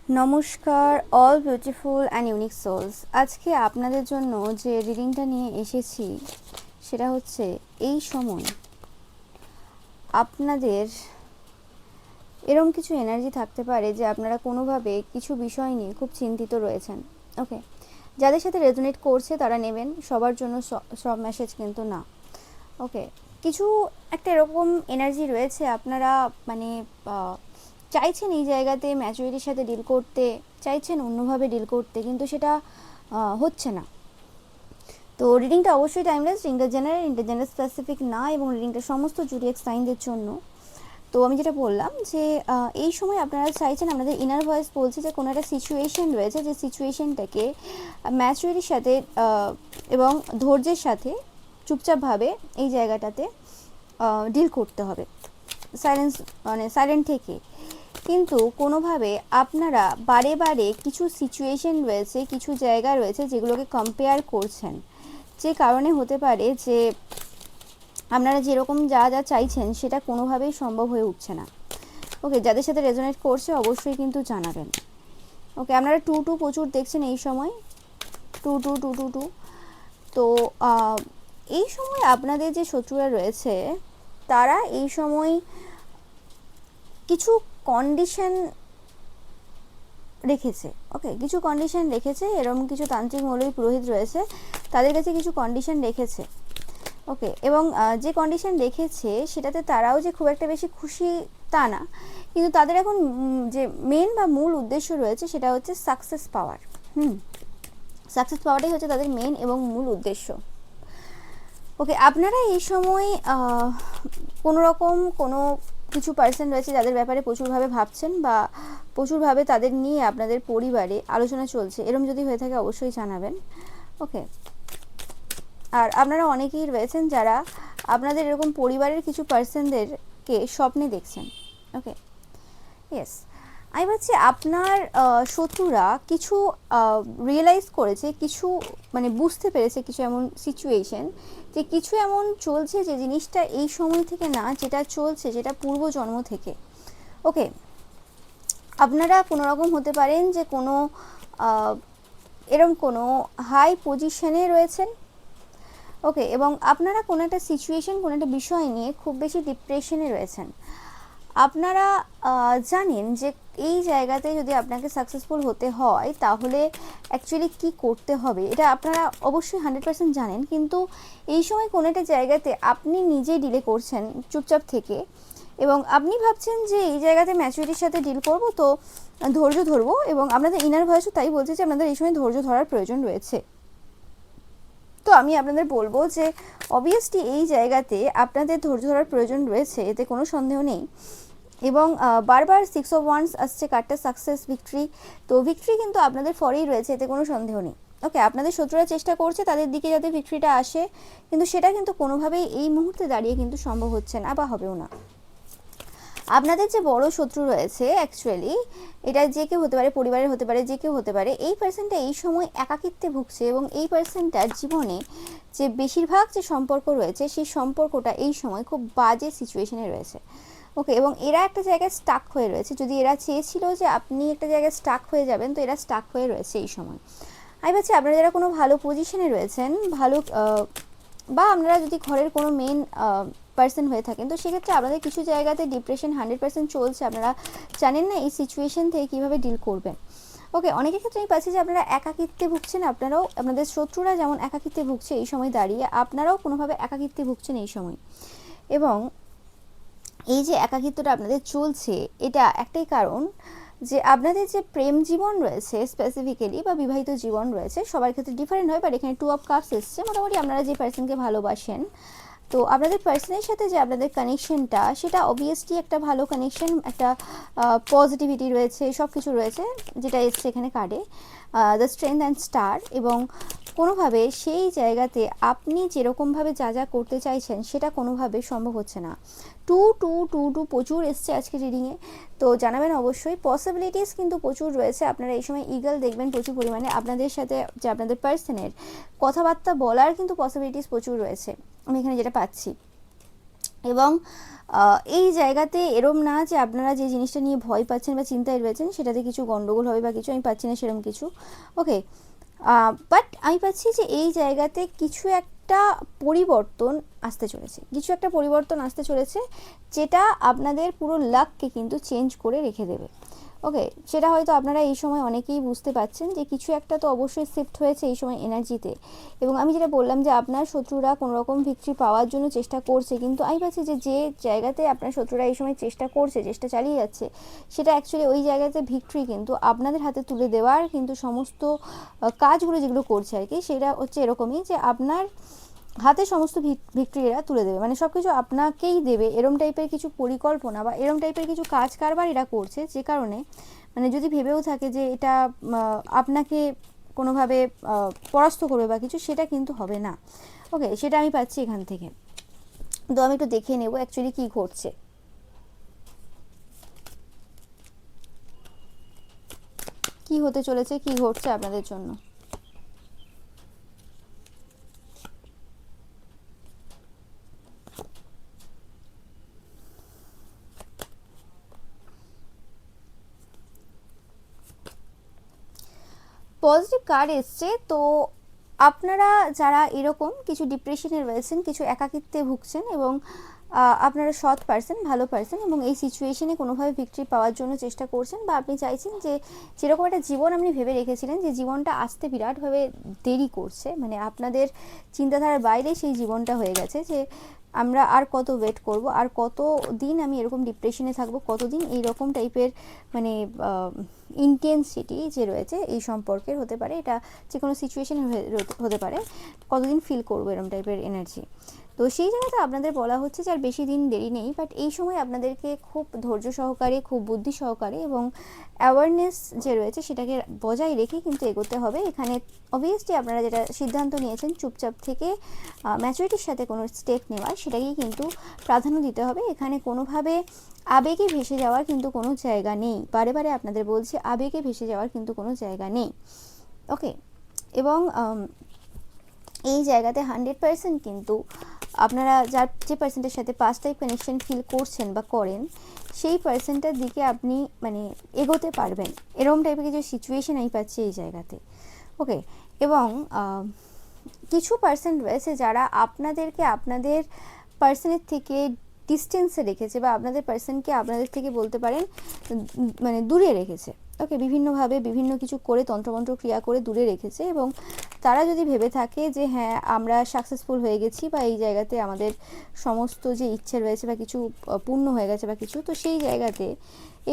নমস্কার all beautiful and unique souls. আজকে আপনাদের জন্য যে রিডিংটা নিয়ে এসেছি সেটা হচ্ছে এই সময় আপনাদের এরকম কিছু এনার্জি থাকতে পারে যে আপনারা কোনোভাবে কিছু বিষয় নিয়ে খুব চিন্তিত রয়েছেন। ওকে, যাদের সাথে রেজোনেট করছে তারা নেবেন, সবার জন্য সব মেসেজ কিন্তু না। ওকে, কিছু একটা এরকম এনার্জি রয়েছে, আপনারা মানে চাইছেন এই জায়গাতে ম্যাচুরিটির সাথে ডিল করতে, চাইছেন অন্যভাবে ডিল করতে, কিন্তু সেটা হচ্ছে না। তো রিডিংটা অবশ্যই টাইমলেস, রিডিংটা জেনারেল স্পেসিফিক না, এবং রিডিংটা সমস্ত জুডিয়াক সাইনদের জন্য। তো আমি যেটা বললাম যে এই সময় আপনারা চাইছেন, আপনাদের ইনার ভয়েস বলছে যে কোনো একটা সিচুয়েশন রয়েছে, যে সিচুয়েশনটাকে ম্যাচুরিটির সাথে এবং ধৈর্যের সাথে চুপচাপভাবে এই জায়গাটাতে ডিল করতে হবে, সাইলেন্ট থেকে। কিন্তু কোনোভাবে আপনারা বারে বারে কিছু সিচুয়েশন রয়েছে, কিছু জায়গা রয়েছে যেগুলোকে কম্পেয়ার করছেন, যে কারণে হতে পারে যে আপনারা যেরকম যা যা চাইছেন সেটা কোনোভাবেই সম্ভব হয়ে উঠছে না। ওকে, যাদের সাথে রেজোনেট করছে অবশ্যই কিন্তু জানাবেন। ওকে, আপনারা 2 প্রচুর দেখছেন এই সময়, 2 তো এই সময় আপনাদের যে শত্রুরা রয়েছে তারা এই সময় কিছু কন্ডিশন রেখেছে। ওকে, কিছু কন্ডিশন রেখেছে, এরকম কিছু তান্ত্রিক মৌলবী পুরোহিত রয়েছে, তাদের কাছে কিছু কন্ডিশন রেখেছে। ওকে, এবং যে কন্ডিশন রেখেছে সেটাতে তারাও যে খুব একটা বেশি খুশি তা না, কিন্তু তাদের এখন যে মেন বা মূল উদ্দেশ্য রয়েছে সেটা হচ্ছে সাকসেস পাওয়ার। সাকসেস পাওয়াটাই হচ্ছে তাদের মেন এবং মূল উদ্দেশ্য। ওকে, আপনারা এই সময় কোনো রকম কোনো কিছু পার্সন রয়েছে যাদের ব্যাপারে প্রচুরভাবে ভাবছেন, বা প্রচুরভাবে তাদের নিয়ে আপনাদের পরিবারে আলোচনা চলছে, এরম যদি হয়ে থাকে অবশ্যই জানাবেন। ওকে, আর আপনারা অনেকেই রয়েছেন যারা আপনাদের এরকম পরিবারের কিছু পার্সনদেরকে স্বপ্নে দেখছেন। ওকে, ইয়েস, আমি ভাবছি আপনার শত্রুরা কিছু রিয়েলাইজ করেছে, কিছু মানে বুঝতে পেরেছে কিছু এমন সিচুয়েশন, যে কিছু এমন চলছে যে জিনিসটা এই সময় থেকে না, যেটা চলছে যেটা পূর্বজন্ম থেকে। ওকে, আপনারা কোনো রকম হতে পারেন যে কোনো এরকম কোনো হাই পজিশনে রয়েছেন। ওকে, এবং আপনারা কোনো একটা সিচুয়েশন, কোনো একটা বিষয় নিয়ে খুব বেশি ডিপ্রেশনে রয়েছেন। আপনারা জানেন যে এই জায়গাতে যদি আপনাকে সাকসেসফুল হতে হয় তাহলে অ্যাকচুয়ালি কি করতে হবে, এটা আপনারা অবশ্যই 100% জানেন, কিন্তু এই সময় কোনো একটা জায়গাতে আপনি নিজেই ডিলে করছেন চুপচাপ থেকে, এবং আপনি ভাবছেন যে এই জায়গাতে ম্যাচুরিটির সাথে ডিল করব, তো ধৈর্য ধরবো, এবং আপনাদের ইনার ভয়েসও তাই বলছে যে আপনাদের এই সময় ধৈর্য ধরার প্রয়োজন রয়েছে। তো আমি আপনাদের বলবো যে অবভিয়াসলি এই জায়গাতে আপনাদের ধৈর্য ধরার প্রয়োজন রয়েছে, এতে কোনো সন্দেহ নেই। এবং বারবার 6 অফ ওয়ান্স আসছে কার্ডটা, সাকসেস, ভিক্টরি। তো ভিক্টরি কিন্তু আপনাদের ফরেই রয়েছে, এতে কোনো সন্দেহ নেই। ওকে, আপনাদের শত্রুরা চেষ্টা করছে তাদের দিকে যাতে ভিক্টরিটা আসে, কিন্তু সেটা কিন্তু কোনোভাবেই এই মুহূর্তে দাঁড়িয়ে কিন্তু সম্ভব হচ্ছে না, বা হবেও না। আপনাদের যে বড় শত্রু রয়েছে, অ্যাকচুয়ালি এটা যে কেউ হতে পারে, পরিবারের হতে পারে, যে কেউ হতে পারে, এই পার্সনটা এই সময় একাকিত্বে ভুগছে, এবং এই পার্সনটার জীবনে যে বেশিরভাগ যে সম্পর্ক রয়েছে সেই সম্পর্কটা এই সময় খুব বাজে সিচুয়েশনে রয়েছে। ওকে, এবং এরা একটা জায়গায় স্টাক হয়ে রয়েছে, যদি এরা চেয়েছিল যে আপনি একটা জায়গায় স্টাক হয়ে যাবেন, তো এরা স্টাক হয়ে রয়েছে এই সময়। আমি ভাবছি আপনারা যারা কোনো ভালো পজিশনে রয়েছেন, ভালো বা আপনারা যদি ঘরের কোনো মেন পার্সন হয়ে থাকেন, তো সেক্ষেত্রে আপনাদের কিছু জায়গাতে ডিপ্রেশন 100% চলছে, আপনারা জানেন না এই সিচুয়েশন থেকে কীভাবে ডিল করবেন। ওকে, অনেকের ক্ষেত্রে আমি পাচ্ছি যে আপনারা একাকিত্বে ভুগছেন, আপনারাও, আপনাদের শত্রুরা যেমন একাকিত্বে ভুগছে এই সময় দাঁড়িয়ে, আপনারাও কোনোভাবে একাকিত্বে ভুগছেন এই সময়। এবং এই যে একাকিত্বটা আপনাদের চলছে, এটা একটাই কারণ যে আপনাদের যে প্রেম জীবন রয়েছে স্পেসিফিক্যালি, বা বিবাহিত জীবন রয়েছে, সবার ক্ষেত্রে ডিফারেন্ট হয়, বাট এখানে 2 অফ কাপস এসছে। মোটামুটি আপনারা যে পার্সনকে ভালোবাসেন, তো আপনাদের পার্সনের সাথে যে আপনাদের কানেকশনটা, সেটা অবভিয়াসলি একটা ভালো কানেকশন, একটা পজিটিভিটি রয়েছে, সব কিছু রয়েছে, যেটা এসছে এখানে কার্ডে, দ্য স্ট্রেংথ অ্যান্ড স্টার। এবং কোনোভাবে সেই জায়গাতে আপনি যেরকমভাবে যা যা করতে চাইছেন সেটা কোনোভাবে সম্ভব হচ্ছে না। 2 প্রচুর এসছে আজকে রিডিংয়ে, তো জানাবেন অবশ্যই। পসিবিলিটিস কিন্তু প্রচুর রয়েছে, আপনারা এই সময় ইগল দেখবেন প্রচুর পরিমাণে, আপনাদের সাথে যে আপনাদের পার্সনের কথাবার্তা বলার কিন্তু পসিবিলিটিস প্রচুর রয়েছে, আমি এখানে যেটা পাচ্ছি। এবং এই জায়গাতে এরম না যে আপনারা যে জিনিসটা নিয়ে ভয় পাচ্ছেন বা চিন্তায় রয়েছেন সেটাতে কিছু গন্ডগোল হবে বা কিছু, আমি পাচ্ছি না সেরকম কিছু। ওকে, বাট আমি পাচ্ছি যে এই জায়গাতে কিছু একটা পরিবর্তন আসতে চলেছে, কিছু একটা পরিবর্তন আসতে চলেছে যেটা আপনাদের পুরো লাককে কিন্তু চেঞ্জ করে রেখে দেবে। ওকে, সেটা হয়তো আপনারা এই সময় অনেকেই বুঝতে পারছেন যে কিছু একটা তো অবশ্যই শিফট হয়েছে এই সময় এনার্জিতে। এবং আমি যেটা বললাম যে আপনার শত্রুরা কোনো রকম ভিক্টরি পাওয়ার জন্য চেষ্টা করছে, কিন্তু আমি পাচ্ছি যে যে জায়গাতে আপনার শত্রুরা এই সময় চেষ্টা করছে, চেষ্টা চালিয়ে যাচ্ছে, সেটা অ্যাকচুয়ালি ওই জায়গাতে ভিক্টরি কিন্তু আপনাদের হাতে তুলে দেওয়ার কিন্তু সমস্ত কাজগুলো যেগুলো করছে আর কি, সেটা হচ্ছে এরকমই যে আপনার হাতে সমস্ত ভিক্টরি এরা তুলে দেবে, মানে সব কিছু আপনাকেই দেবে, এরম টাইপের কিছু পরিকল্পনা বা এরম টাইপের কিছু কাজ কারবার এরা করছে, যে কারণে মানে যদি ভেবেও থাকে যে এটা আপনাকে কোনোভাবে পরাস্ত করবে বা কিছু, সেটা কিন্তু হবে না। ওকে, সেটা আমি পাচ্ছি এখান থেকে। তো আমি একটু দেখে নেব অ্যাকচুয়ালি কী ঘটছে, কি হতে চলেছে, কি ঘটছে আপনাদের জন্য। পজিটিভ কার্ড এসছে, তো আপনারা যারা এরকম কিছু ডিপ্রেশনে রয়েছেন, কিছু একাকিত্বে ভুগছেন এবং আপনারা সৎ পারসন, ভালো পারসন এবং এই সিচুয়েশনে কোনোভাবে ভিক্টরি পাওয়ার জন্য চেষ্টা করছেন, বা আপনি চাইছেন যে যেরকম একটা জীবন আপনি ভেবে রেখেছিলেন যে জীবনটা আসতে বিরাটভাবে দেরি করছে, মানে আপনাদের চিন্তাধারার বাইরে সেই জীবনটা হয়ে গেছে, যে আমরা আর কত ওয়েট করব, আর কত দিন আমি এরকম ডিপ্রেশনে থাকবো, কতদিন এইরকম টাইপের মানে ইন্টেন্সিটি যে রয়েছে এই সম্পর্কের হতে পারে, এটা যে কোনো সিচুয়েশন হতে পারে, কতদিন ফিল করবো এরকম টাইপের এনার্জি। তো সেই জায়গাতে আপনাদের বলা হচ্ছে যে আর বেশি দিন দেরি নেই, বাট এই সময় আপনাদেরকে খুব ধৈর্য সহকারে, খুব বুদ্ধি সহকারে এবং অ্যাওয়ারনেস যে রয়েছে সেটাকে বজায় রেখে কিন্তু এগোতে হবে। এখানে অবভিয়াসলি আপনারা যেটা সিদ্ধান্ত নিয়েছেন চুপচাপ থেকে ম্যাচুরিটির সাথে কোনো স্টেপ নেওয়ার, সেটাকেই কিন্তু প্রাধান্য দিতে হবে। এখানে কোনোভাবে আবেগে ভেসে যাওয়ার কিন্তু কোনো জায়গা নেই, বারে বারে আপনাদের বলছি আবেগে ভেসে যাওয়ার কিন্তু কোনো জায়গা নেই। ওকে, এবং এই জায়গাতে 100% কিন্তু আপনারা যে পার্সেন্টের সাথে পাস্ট টাইপ কানেকশন ফিল করছেন বা করেন, সেই পার্সেন্টার দিকে আপনি মানে এগোতে পারবেন, এরকম টাইপের কিছু সিচুয়েশন আমি পাচ্ছি এই জায়গাতে। ওকে, এবং কিছু পার্সেন্ট রয়েছে যারা আপনাদেরকে আপনাদের পার্সনের থেকে ডিস্টেন্সে রেখেছে, বা আপনাদের পার্সনকে আপনাদের থেকে বলতে পারেন মানে দূরে রেখেছে। ওকে, বিভিন্নভাবে বিভিন্ন কিছু করে তন্ত্রমন্ত্র ক্রিয়া করে দূরে রেখেছে, এবং তারা যদি ভেবে থাকে যে হ্যাঁ আমরা সাকসেসফুল হয়ে গেছি, বা এই জায়গাতে আমাদের সমস্ত যে ইচ্ছে রয়েছে বা কিছু পূর্ণ হয়ে গেছে বা কিছু, তো সেই জায়গাতে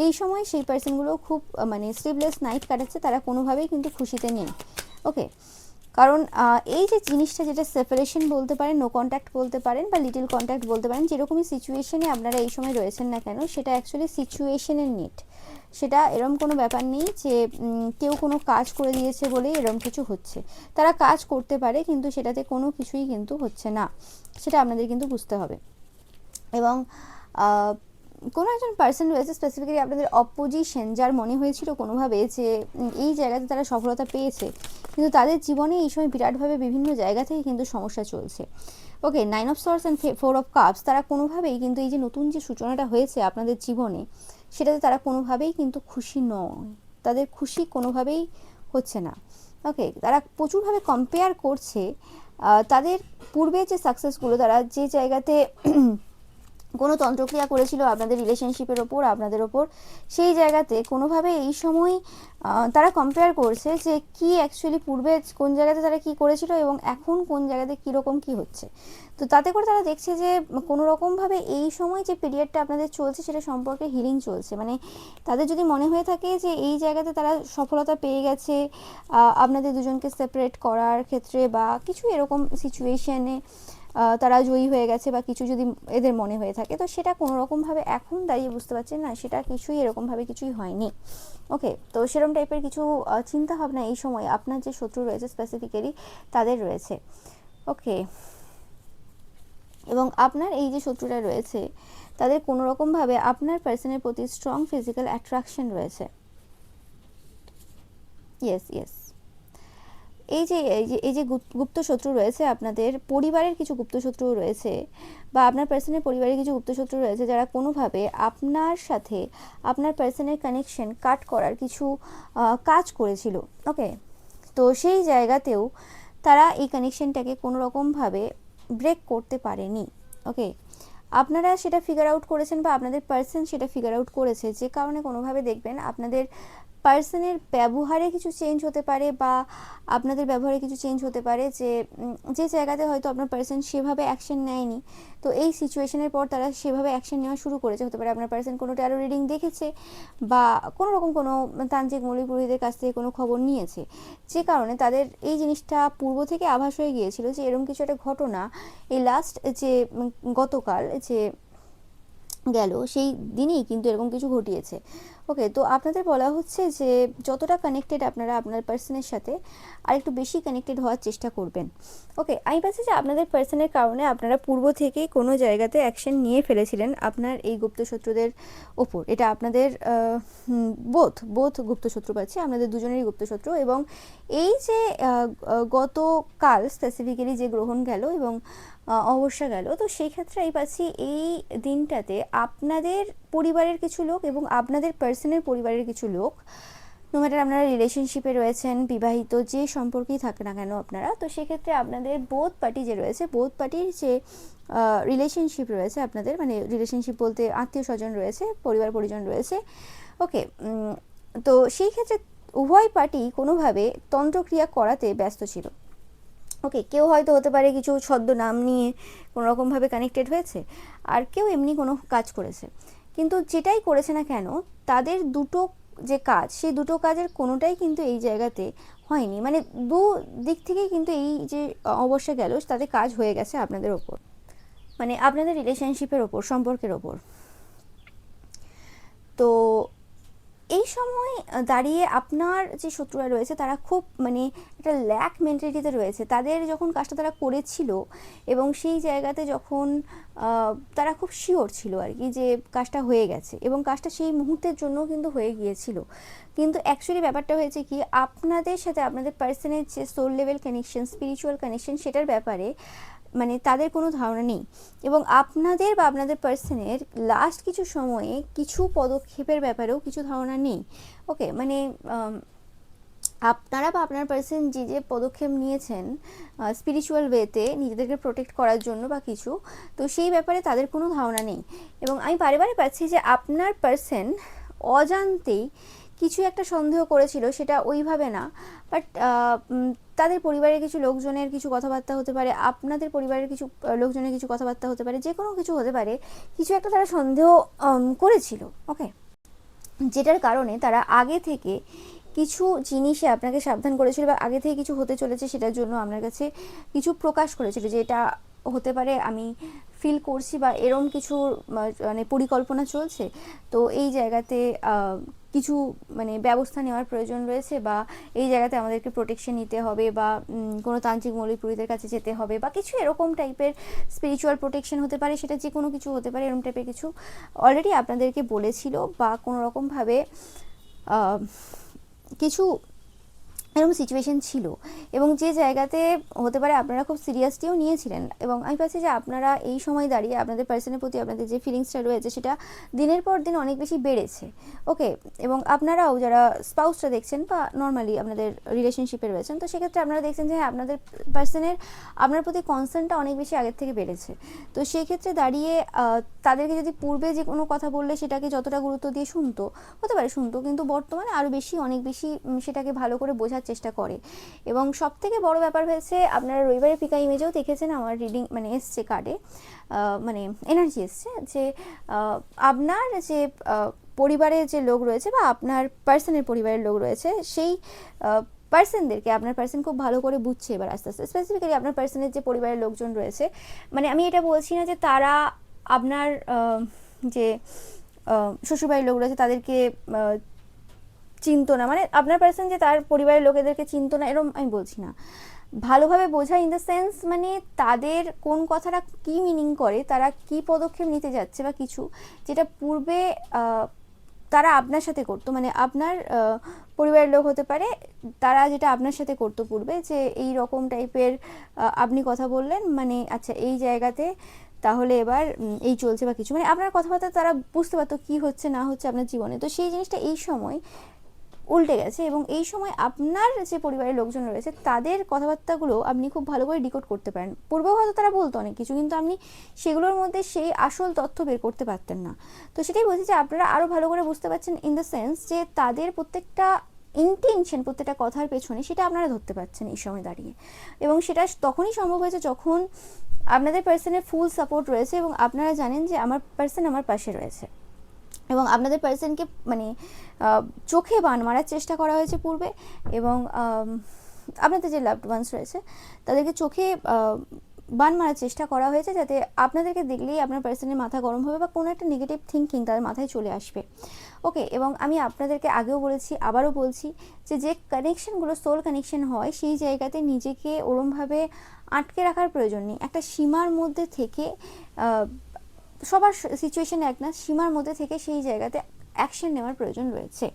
এই সময় সেই পার্সনগুলো খুব মানে স্লিপলেস নাইট কাটাচ্ছে, তারা কোনোভাবেই কিন্তু খুশিতে নেই। ওকে, কারণ এই যে জিনিসটা, যেটা সেপারেশন বলতে পারেন, নো কন্ট্যাক্ট বলতে পারেন, বা লিটল কন্ট্যাক্ট বলতে পারেন, যেরকমই সিচুয়েশনে আপনারা এই সময় রয়েছেন না কেন, সেটা অ্যাকচুয়ালি সিচুয়েশনের নিড, সেটা এরম কোনো ব্যাপার নেই যে কেউ কোনো কাজ করে দিয়েছে বলেই এরম কিছু হচ্ছে। তারা কাজ করতে পারে কিন্তু সেটাতে কোনো কিছুই কিন্তু হচ্ছে না, সেটা আপনাদের কিন্তু বুঝতে হবে। এবং কোনো একজন পার্সন রয়েছে স্পেসিফিক্যালি আপনাদের অপোজিশন, যার মনে হয়েছিল কোনোভাবে যে এই জায়গাতে তারা সফলতা পেয়েছে, কিন্তু তাদের জীবনে এই সময় বিরাটভাবে বিভিন্ন জায়গা থেকে কিন্তু সমস্যা চলছে। ওকে, 9 of sorts and 4 of cups, তারা কোনোভাবেই কিন্তু এই যে নতুন যে সূচনাটা হয়েছে আপনাদের জীবনে, সেটাতে তারা কোনোভাবেই কিন্তু খুশি নয়, তাদের খুশি কোনোভাবেই হচ্ছে না। ওকে, তারা প্রচুরভাবে কম্পেয়ার করছে তাদের পূর্বে যে সাকসেসগুলো, তারা যে জায়গাতে কোনো তন্ত্রক্রিয়া করেছিল আপনাদের রিলেশনশিপের ওপর, আপনাদের ওপর, সেই জায়গাতে কোনোভাবে এই সময় তারা কম্পেয়ার করছে যে কি অ্যাকচুয়ালি পূর্বে কোন জায়গাতে তারা কি করেছিল এবং এখন কোন জায়গাতে কীরকম কি হচ্ছে। তো তাতে করে তারা দেখছে যে কোনো রকমভাবে এই সময় যে পিরিয়ডটা আপনাদের চলছে সেটা সম্পর্কে হিলিং চলছে, মানে তাদের যদি মনে হয়ে থাকে যে এই জায়গাতে তারা সফলতা পেয়ে গেছে আপনাদের দুজনকে সেপারেট করার ক্ষেত্রে, বা কিছু এরকম সিচুয়েশনে তারা জয়ী হয়ে গেছে বা কিছু যদি এদের মনে হয়ে থাকে, তো সেটা কোনো রকমভাবে এখন দাঁড়িয়ে বুঝতে পারছেন না সেটা কিছুই এরকমভাবে কিছুই হয়নি। ওকে, তো সেরকম টাইপের কিছু চিন্তাভাবনা এই সময় আপনার যে শত্রু রয়েছে স্পেসিফিক্যালি তাদের রয়েছে। ওকে, এবং আপনার এই যে শত্রুরা রয়েছে তাদের কোনো রকমভাবে আপনার পার্সনের প্রতি স্ট্রং ফিজিক্যাল অ্যাট্রাকশন রয়েছে। ইয়েস ইয়েস, এই যে গুপ্ত শত্রু রয়েছে, আপনাদের পরিবারের কিছু গুপ্ত শত্রু রয়েছে বা আপনার পার্সনের পরিবারের কিছু গুপ্ত শত্রু রয়েছে যারা কোনোভাবে আপনার সাথে আপনার পার্সনের কানেকশন কাট করার কিছু কাজ করেছিল। ওকে, তো সেই জায়গাতেও তারা এই কানেকশনটাকে কোনো রকমভাবে ব্রেক করতে পারেনি। ওকে, আপনারা সেটা ফিগার আউট করেছেন বা আপনাদের পার্সন সেটা ফিগার আউট করেছে, যে কারণে কোনোভাবে দেখবেন আপনাদের পার্সনের ব্যবহারে কিছু চেঞ্জ হতে পারে বা আপনাদের ব্যবহারে কিছু চেঞ্জ হতে পারে, যে জায়গাতে হয়তো আপনার পার্সন সেভাবে অ্যাকশন নেয়নি, তো এই সিচুয়েশনের পর তারা সেভাবে অ্যাকশন নেওয়া শুরু করেছে। হতে পারে আপনার পার্সন কোনো ট্যারো রিডিং দেখেছে বা কোনো রকম কোনো তান্ত্রিক মৌলিক পুরোহিতের কাছ থেকে কোনো খবর নিয়েছে, যে কারণে তাদের এই জিনিসটা পূর্ব থেকে আভাস হয়ে গিয়েছিল যে এরকম কিছু একটা ঘটনা এই লাস্ট যে গতকাল যে গেল সেই দিনেই কিন্তু এরকম কিছু ঘটিয়েছে। ওকে, তো আপনাদের বলা হচ্ছে যে যতটা কানেক্টেড আপনারা আপনার পার্সনের সাথে আর একটু বেশি কানেক্টেড হওয়ার চেষ্টা করবেন। ওকে, আমি পাচ্ছি যে আপনাদের পার্সনের কারণে আপনারা পূর্ব থেকেই কোনো জায়গাতে অ্যাকশন নিয়ে ফেলেছিলেন আপনার এই গুপ্তশত্রুদের ওপর। এটা আপনাদের বোথ গুপ্তশত্রু পাচ্ছি, আপনাদের দুজনেরই গুপ্তশত্রু। এবং এই যে গতকাল স্পেসিফিক্যালি যে গ্রহণ গেল এবং অবশ্যই গেল, তো সেই ক্ষেত্রে এই পাচ্ছি এই দিনটাতে আপনাদের পরিবারের কিছু লোক এবং আপনাদের পার্সনের পরিবারের কিছু লোক, নো ম্যাটার আপনারা রিলেশনশিপে রয়েছেন, বিবাহিত, যে সম্পর্কেই থাকে না কেন আপনারা, তো সেক্ষেত্রে আপনাদের বোথ পার্টি যে রয়েছে, বোথ পার্টির যে রিলেশনশিপ রয়েছে আপনাদের, মানে রিলেশনশিপ বলতে আত্মীয় স্বজন রয়েছে, পরিবার পরিজন রয়েছে। ওকে, তো সেই ক্ষেত্রে উভয় পার্টি কোনোভাবে তন্ত্রক্রিয়া করাতে ব্যস্ত ছিল। ওকে, কেউ হয়তো হতে পারে কিছু ছদ্মনাম নিয়ে কোনো রকমভাবে কানেক্টেড হয়েছে, আর কেউ এমনি কোনো কাজ করেছে। কিন্তু যেটাই করেছে না কেন, তাদের দুটো যে কাজ, সেই দুটো কাজের কোনোটাই কিন্তু এই জায়গাতে হয়নি। মানে দু দিক থেকেই কিন্তু এই যে অবশ্যই গেল তাতে কাজ হয়ে গেছে আপনাদের ওপর, মানে আপনাদের রিলেশনশিপের ওপর, সম্পর্কের ওপর। তো এই সময় দাঁড়িয়ে আপনার যে শত্রুরা রয়েছে তারা খুব মানে একটা ল্যাক মেন্টালিটিতে রয়েছে। তাদের যখন কাজটা তারা করেছিল এবং সেই জায়গাতে যখন তারা খুব শিওর ছিল আর কি যে কাজটা হয়ে গেছে, এবং কাজটা সেই মুহূর্তের জন্য কিন্তু হয়ে গিয়েছিল। কিন্তু অ্যাকচুয়ালি ব্যাপারটা হয়েছে কি, আপনাদের সাথে আপনাদের পার্সনের যে soul level connection, spiritual connection, সেটার ব্যাপারে মানে তাদের কোনো ধারণা নেই। এবং আপনাদের বা আপনাদের পার্সনের লাস্ট কিছু সময়ে কিছু পদক্ষেপের ব্যাপারেও কিছু ধারণা নেই। ওকে, মানে আপনারা বা আপনার পার্সন যে যে পদক্ষেপ নিয়েছেন স্পিরিচুয়াল ওয়েতে নিজেদেরকে প্রোটেক্ট করার জন্য বা কিছু, তো সেই ব্যাপারে তাদের কোনো ধারণা নেই। এবং আমি বারে বারে পাচ্ছি যে আপনার পার্সন অজান্তেই কিছু একটা সন্দেহ করেছিল, সেটা ওইভাবে না, বাট তাদের পরিবারের কিছু লোকজনের কিছু কথাবার্তা হতে পারে, আপনাদের পরিবারের কিছু লোকজনের কিছু কথাবার্তা হতে পারে, যে কোনো কিছু হতে পারে, কিছু একটা তারা সন্দেহ করেছিল। ওকে, যেটার কারণে তারা আগে থেকে কিছু জিনিসে আপনাকে সাবধান করেছিল বা আগে থেকে কিছু হতে চলেছে সেটার জন্য আপনার কাছে কিছু প্রকাশ করেছিল যে এটা হতে পারে, আমি ফিল করছি, বা এরম কিছু মানে পরিকল্পনা চলছে, তো এই জায়গাতে কিছু মানে ব্যবস্থা নেওয়ার প্রয়োজন রয়েছে, বা এই জায়গাতে আমাদেরকে প্রোটেকশন নিতে হবে, বা কোনো তান্ত্রিক মৌলিক পুরোহিতের কাছে যেতে হবে, বা কিছু এরকম টাইপের স্পিরিচুয়াল প্রোটেকশন হতে পারে, সেটা যে কোনো কিছু হতে পারে, এরকম টাইপের কিছু অলরেডি আপনাদেরকে বলেছিল, বা কোনো রকমভাবে কিছু এরকম সিচুয়েশন ছিল, এবং যে জায়গাতে হতে পারে আপনারা খুব সিরিয়াসলিও নিয়েছিলেন। এবং আমি পাচ্ছি যে আপনারা এই সময় দাঁড়িয়ে আপনাদের পার্সনের প্রতি আপনাদের যে ফিলিংসটা রয়েছে সেটা দিনের পর দিন অনেক বেশি বেড়েছে। ওকে, এবং আপনারাও যারা স্পাউসটা দেখছেন বা নর্মালি আপনাদের রিলেশনশিপে রয়েছেন, তো সেক্ষেত্রে আপনারা দেখছেন যে হ্যাঁ, আপনাদের পার্সনের আপনার প্রতি কনসার্নটা অনেক বেশি আগের থেকে বেড়েছে। তো সেই ক্ষেত্রে দাঁড়িয়ে তাদেরকে যদি পূর্বে যে কোনো কথা বললে সেটাকে যতটা গুরুত্ব দিয়ে শুনতো, হতে পারে শুনতো, কিন্তু বর্তমানে আরও বেশি, অনেক বেশি সেটাকে ভালো করে বোঝার চেষ্টা করে। এবং সব থেকে বড় ব্যাপার হয়েছে, আপনারা রবিবারের পিকা ইমেজেও দেখেছেন আমার রিডিং মানে এসছে কার্ডে, মানে এনার্জি এসছে যে আপনার যে পরিবারের যে লোক রয়েছে বা আপনার পার্সনের পরিবারের লোক রয়েছে, সেই পার্সনদেরকে আপনার পার্সন খুব ভালো করে বুঝছে এবার আস্তে আস্তে। স্পেসিফিক্যালি আপনার পার্সনের যে পরিবারের লোকজন রয়েছে, মানে আমি এটা বলছি না যে তারা আপনার যে শ্বশুরবাড়ির লোক রয়েছে তাদেরকে চিনতো না, মানে আপনার পার্সন যে তার পরিবারের লোকেদেরকে চিনতো না, এরকম আমি বলছি না। ভালোভাবে বোঝা ইন দ্য সেন্স, মানে তাদের কোন কথাটা কি মিনিং করে, তারা কি পদক্ষেপ নিতে যাচ্ছে বা কিছু, যেটা পূর্বে তারা আপনার সাথে করতো, মানে আপনার পরিবারের লোক হতে পারে, তারা যেটা আপনার সাথে করতো পূর্বে, যে এই রকম টাইপের আপনি কথা বললেন, মানে আচ্ছা এই জায়গাতে তাহলে এবার এই চলছে বা কিছু, মানে আপনার কথাবার্তা তারা বুঝতে পারতো কি হচ্ছে না হচ্ছে আপনার জীবনে। তো সেই জিনিসটা এই সময় উল্টে গেছে, এবং এই সময় আপনার যে পরিবারের লোকজন রয়েছে তাদের কথাবার্তাগুলো আপনি খুব ভালো করে ডিকোড করতে পারেন। পূর্বেও হয়তো তারা বলতো অনেক কিছু, কিন্তু আপনি সেগুলোর মধ্যে সেই আসল তথ্য বের করতে পারতেন না। তো সেটাই বলছি যে আপনারা আরও ভালো করে বুঝতে পারছেন, ইন দ্য সেন্স যে তাদের প্রত্যেকটা ইন্টেনশন, প্রত্যেকটা কথার পেছনে সেটা আপনারা ধরতে পারছেন এই সময় দাঁড়িয়ে। এবং সেটা তখনই সম্ভব হয়েছে যখন আপনাদের পার্সনের ফুল সাপোর্ট রয়েছে, এবং আপনারা জানেন যে আমার পার্সন আমার পাশে রয়েছে, এবং আপনাদের পার্সনকে মানে চোখে বান মারার চেষ্টা করা হয়েছে পূর্বে, এবং আপনাদের যে লাভড ওয়ান্স রয়েছে তাদেরকে চোখে বান মারার চেষ্টা করা হয়েছে, যাতে আপনাদেরকে দেখলেই আপনার পার্সনের মাথা গরম হবে বা কোনো একটা নেগেটিভ থিঙ্কিং তাদের মাথায় চলে আসবে। ওকে, এবং আমি আপনাদেরকে আগেও বলেছি, আবারও বলছি, যে যে কানেকশানগুলো সোল কানেকশন হয় সেই জায়গাতে নিজেকে ওরমভাবে আটকে রাখার প্রয়োজন নেই। একটা সীমার মধ্যে থেকে, সবার সিচুয়েশন এক না, সীমার মধ্যে থেকে সেই জায়গাতে অ্যাকশন নেওয়ার প্রয়োজন রয়েছে।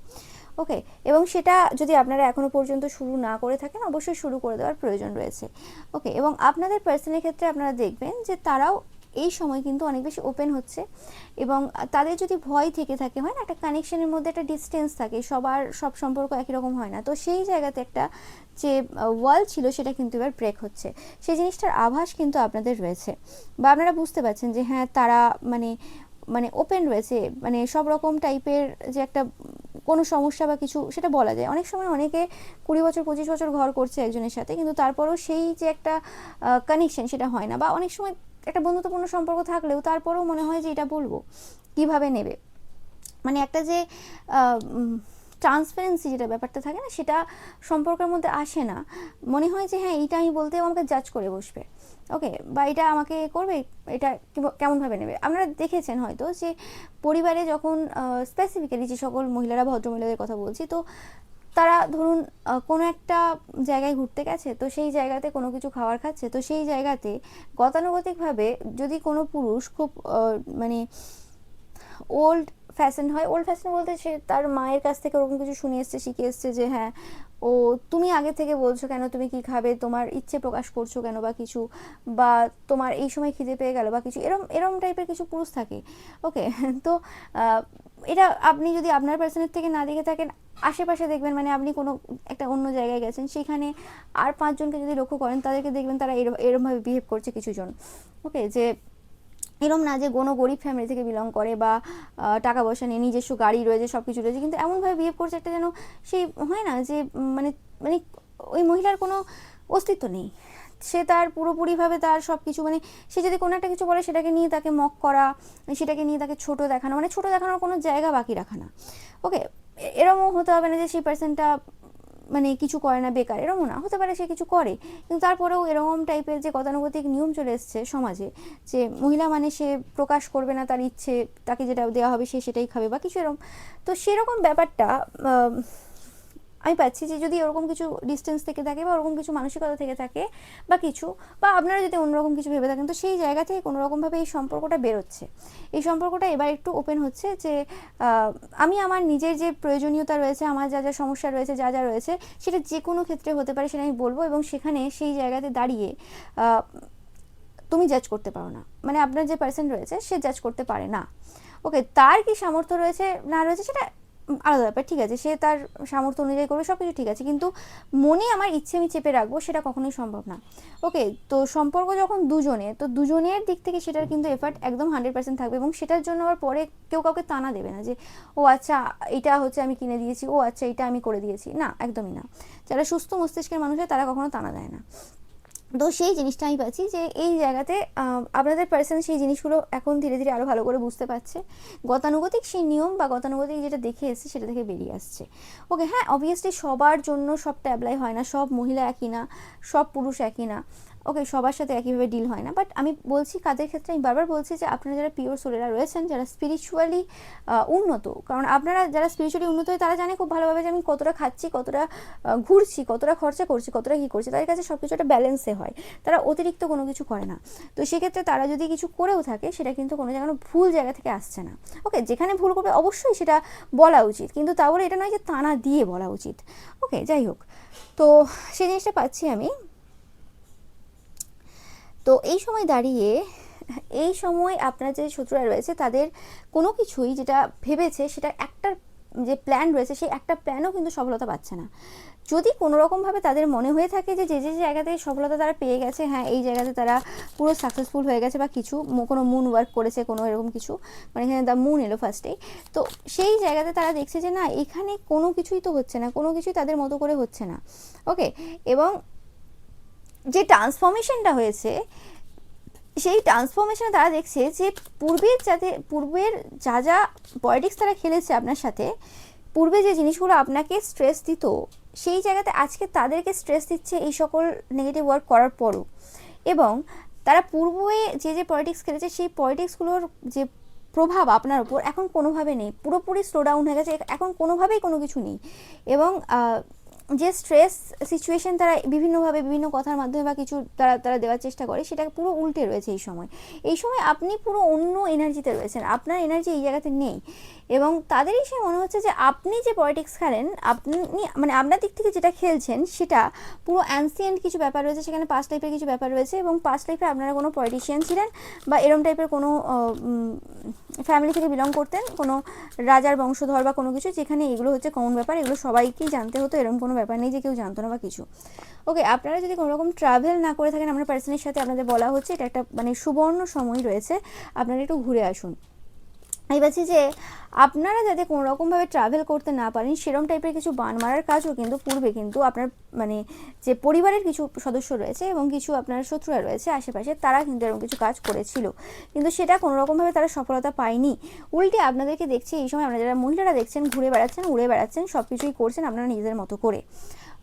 ওকে, এবং সেটা যদি আপনারা এখনও পর্যন্ত শুরু না করে থাকেন, অবশ্যই শুরু করে দেওয়ার প্রয়োজন রয়েছে। ওকে, এবং আপনাদের পার্সনের ক্ষেত্রে আপনারা দেখবেন যে তারাও এই সময় কিন্তু অনেক বেশি ওপেন হচ্ছে, এবং তাদের যদি ভয় থেকে থাকে, হয় না একটা কানেকশনের মধ্যে একটা ডিস্টেন্স থাকে, সবার সব সম্পর্ক একই রকম হয় না, তো সেই জায়গাতে একটা যে ওয়াল ছিল সেটা কিন্তু এবার ব্রেক হচ্ছে, সেই জিনিসটার আভাস কিন্তু আপনাদের রয়েছে, বা আপনারা বুঝতে পারছেন যে হ্যাঁ তারা মানে মানে ওপেন রয়েছে, মানে সব রকম টাইপের যে একটা কোনো সমস্যা বা কিছু সেটা বলা যায়। অনেক সময় অনেকে 20 বছর 25 বছর ঘর করছে একজনের সাথে, কিন্তু তারপরেও সেই যে একটা কানেকশন সেটা হয় না, বা অনেক সময় একটা বন্ধুত্বপূর্ণ সম্পর্ক থাকলেও তারপরেও মনে হয় যে এটা বলবো কিভাবে নেবে, মানে একটা যে ট্রান্সপারেন্সি যেটা ব্যাপারটা থাকে না, সেটা সম্পর্কের মধ্যে আসে না। মনে হয় যে হ্যাঁ এইটা আমি বলতেও আমাকে জাজ করে বসবে, ওকে, বা এটা আমাকে করবে, এটা কেমনভাবে নেবে। আপনারা দেখেছেন হয়তো যে পরিবারে যখন স্পেসিফিক্যালি যে সকল মহিলারা, ভদ্রমহিলাদের কথা বলছি, তো তারা ধরুন কোনো একটা জায়গায় ঘুরতে গেছে, তো সেই জায়গাতে কোনো কিছু খাবার খাচ্ছে, তো সেই জায়গাতে গতানুগতিকভাবে যদি কোনো পুরুষ খুব মানে ওল্ড ফ্যাশন হয়, ওল্ড ফ্যাশন বলতে সে তার মায়ের কাছ থেকে ওরকম কিছু শুনে এসছে, শিখে এসছে যে হ্যাঁ ও তুমি আগে থেকে বলছো কেন, তুমি কি খাবে, তোমার ইচ্ছে প্রকাশ করছো কেন বা কিছু, বা তোমার এই সময় খিদে পেয়ে গেল বা কিছু, এরম এরম টাইপের কিছু পুরুষ থাকে। ওকে, তো এটা আপনি যদি আপনার পার্সনের থেকে না দেখে থাকেন, আশেপাশে দেখবেন, মানে আপনি কোনো একটা অন্য জায়গায় গেছেন, সেখানে আর 5 জনকে যদি লক্ষ্য করেন, তাদেরকে দেখবেন তারা এরমভাবে বিহেভ করছে কিছু জন। ওকে, যে এরম না যে কোনো গরিব ফ্যামিলি থেকে বিলং করে বা টাকা পয়সা নেই, নিজস্ব গাড়ি রয়েছে, সব কিছু রয়েছে, কিন্তু এমনভাবে বিহেভ করছে একটা যেন সেই হয় না যে মানে মানে ওই মহিলার কোনো অস্তিত্ব নেই, সে তার পুরোপুরিভাবে তার সব কিছু, মানে সে যদি কোনো একটা কিছু বলে সেটাকে নিয়ে তাকে মক করা, সেটাকে নিয়ে তাকে ছোট দেখানো, মানে ছোট দেখানোর কোনো জায়গা বাকি রাখা না। ওকে, এরমও হতে হবে না যে সেই পার্সনটা মানে কিছু করে না, বেকার, এরকমও না, হতে পারে সে কিছু করে, কিন্তু তারপরেও এরকম টাইপের যে গতানুগতিক নিয়ম চলে এসছে সমাজে, যে মহিলা মানে সে প্রকাশ করবে না তার ইচ্ছে, তাকে যেটা দেওয়া হবে সে সেটাই খাবে বা কিছু এরকম। তো সেরকম ব্যাপারটা আমি পাচ্ছি যে যদি ওরকম কিছু ডিস্টেন্স থেকে থাকে বা ওরকম কিছু মানসিকতা থেকে থাকে বা কিছু, বা আপনারা যদি অন্যরকম কিছু ভেবে থাকেন, তো সেই জায়গা থেকে কোনোরকমভাবে এই সম্পর্কটা বেরোচ্ছে, এই সম্পর্কটা এবার একটু ওপেন হচ্ছে, যে আমি আমার নিজের যে প্রয়োজনীয়তা রয়েছে, আমার যা যা সমস্যা রয়েছে, যা যা রয়েছে, সেটা যে কোনো ক্ষেত্রে হতে পারে, সেটা আমি বলবো, এবং সেখানে সেই জায়গাতে দাঁড়িয়ে তুমি জাজ করতে পারো না, মানে আপনার যে পার্সন রয়েছে সে জাজ করতে পারে না। ওকে, তার কি সামর্থ্য রয়েছে না রয়েছে সেটা আলাদা ব্যাপার, ঠিক আছে, সে তার সামর্থ্য অনুযায়ী করবে, সব কিছু ঠিক আছে, কিন্তু মনে আমার ইচ্ছে আমি চেপে রাখবো সেটা কখনোই সম্ভব না। ওকে, তো সম্পর্ক যখন দুজনে, তো দুজনের দিক থেকে সেটার কিন্তু এফার্ট একদম 100% থাকবে, এবং সেটার জন্য আবার পরে কেউ কাউকে টানা দেবে না যে ও আচ্ছা এটা হচ্ছে আমি কিনে দিয়েছি, ও আচ্ছা এটা আমি করে দিয়েছি, না, একদমই না। যারা সুস্থ মস্তিষ্কের মানুষ হয় তারা কখনো টানা দেয় না। তো সেই জিনিসটা আমি পাচ্ছি যে এই জায়গাতে আপনাদের পার্সন সেই জিনিসগুলো এখন ধীরে ধীরে আরও ভালো করে বুঝতে পারছে, গতানুগতিক সেই নিয়ম বা গতানুগতিক যেটা দেখে এসছে সেটা থেকে বেরিয়ে আসছে। ওকে, হ্যাঁ অবভিয়াসলি সবার জন্য সবটা অ্যাপ্লাই হয় না, সব মহিলা একই না, সব পুরুষ একই না, ওকে, সবার সাথে একইভাবে ডিল হয় না, বাট আমি বলছি কাদের ক্ষেত্রে, আমি বারবার বলছি যে আপনারা যারা পিওর সোলেরা রয়েছেন, যারা স্পিরিচুয়ালি উন্নত, কারণ আপনারা যারা স্পিরিচুয়ালি উন্নত হয় তারা জানে খুব ভালোভাবে যে আমি কতটা খাচ্ছি, কতটা ঘুরছি, কতটা খরচা করছি, কতটা কী করছি, তাদের কাছে সব কিছু একটা ব্যালেন্সে হয়, তারা অতিরিক্ত কোনো কিছু করে না। তো সেক্ষেত্রে তারা যদি কিছু করেও থাকে সেটা কিন্তু কোনো জায়গায় ভুল জায়গা থেকে আসছে না। ওকে, যেখানে ভুল করবে অবশ্যই সেটা বলা উচিত, কিন্তু তা বলে এটা নয় যে টানা দিয়ে বলা উচিত। ওকে, যাই হোক, তো সেই জিনিসটা পাচ্ছি আমি। তো এই সময় দাঁড়িয়ে, এই সময় আপনার যে শত্রুরা রয়েছে তাদের কোনো কিছুই যেটা ভেবেছে সেটা একটা যে প্ল্যান রয়েছে সেই একটা প্ল্যানও কিন্তু সফলতা পাচ্ছে না। যদি কোনো রকমভাবে তাদের মনে হয়ে থাকে যে যে জায়গাতে সফলতা তারা পেয়ে গেছে, হ্যাঁ এই জায়গাতে তারা পুরো সাকসেসফুল হয়ে গেছে বা কিছু কোনো মুন ওয়ার্ক করেছে, কোনো এরকম কিছু, মানে এখানে দ্য মুন এলো ফার্স্টেই, তো সেই জায়গাতে তারা দেখছে যে না এখানে কোনো কিছুই তো হচ্ছে না, কোনো কিছুই তাদের মতো করে হচ্ছে না। ওকে, এবং যে ট্রান্সফরমেশনটা হয়েছে সেই ট্রান্সফরমেশনে তারা দেখছে যে পূর্বের যা যা পলিটিক্স তারা খেলেছে আপনার সাথে, পূর্বে যে জিনিসগুলো আপনাকে স্ট্রেস দিত সেই জায়গাতে আজকে তাদেরকে স্ট্রেস দিচ্ছে এই সকল নেগেটিভ ওয়ার্ক করার পরও। এবং তারা পূর্বে যে পলিটিক্স খেলেছে সেই পলিটিক্সগুলোর যে প্রভাব আপনার উপর এখন কোনোভাবে নেই, পুরোপুরি স্লো ডাউন হয়ে গেছে, এখন কোনোভাবেই কোনো কিছু নেই। এবং যে স্ট্রেস সিচুয়েশন তারা বিভিন্নভাবে বিভিন্ন কথার মাধ্যমে বা কিছু তারা দেওয়ার চেষ্টা করে সেটা পুরো উল্টে রয়েছে এই সময়। এই সময় আপনি পুরো অন্য এনার্জিতে রয়েছেন, আপনার এনার্জি এই জায়গাতে নেই, এবং তাদেরই সে মনে হচ্ছে যে আপনি যে পলিটিক্স খেলেন, আপনি মানে আপনার দিক থেকে যেটা খেলছেন সেটা পুরো অ্যানসিয়েন্ট কিছু ব্যাপার রয়েছে, সেখানে পাস্ট লাইফের কিছু ব্যাপার রয়েছে, এবং পাস্ট লাইফে আপনারা কোনো পলিটিশিয়ান ছিলেন বা এরম টাইপের কোনো ফ্যামিলি থেকে বিলং করতেন, কোনো রাজার বংশধর বা কোনো কিছু, যেখানে এগুলো হচ্ছে কমন ব্যাপার, এগুলো সবাইকেই জানতে হতো, এরকম কোনো ব্যাপার নেই যে কেউ জানতো না বা কিছু। ওকে, আপনারা যদি কোনো রকম ট্রাভেল না করে থাকেন, আপনার পার্সনের সাথে আপনাদের বলা হচ্ছে এটা একটা মানে সুবর্ণ সময় রয়েছে, আপনারা একটু ঘুরে আসুন। আমি বলছি যে আপনারা যাতে কোনো রকমভাবে ট্রাভেল করতে না পারেন সেরম টাইপের কিছু বান মারার কাজও কিন্তু পূর্বে কিন্তু আপনার মানে যে পরিবারের কিছু সদস্য রয়েছে এবং কিছু আপনার শত্রুরা রয়েছে আশেপাশে, তারা কিন্তু এরকম কিছু কাজ করেছিল, কিন্তু সেটা কোনো রকমভাবে তারা সফলতা পায়নি। উল্টে আপনাদেরকে দেখছে এই সময়, আপনারা যারা মহিলারা দেখছেন ঘুরে বেড়াচ্ছেন, উড়ে বেড়াচ্ছেন, সব কিছুই করছেন আপনারা নিজেদের মতো করে।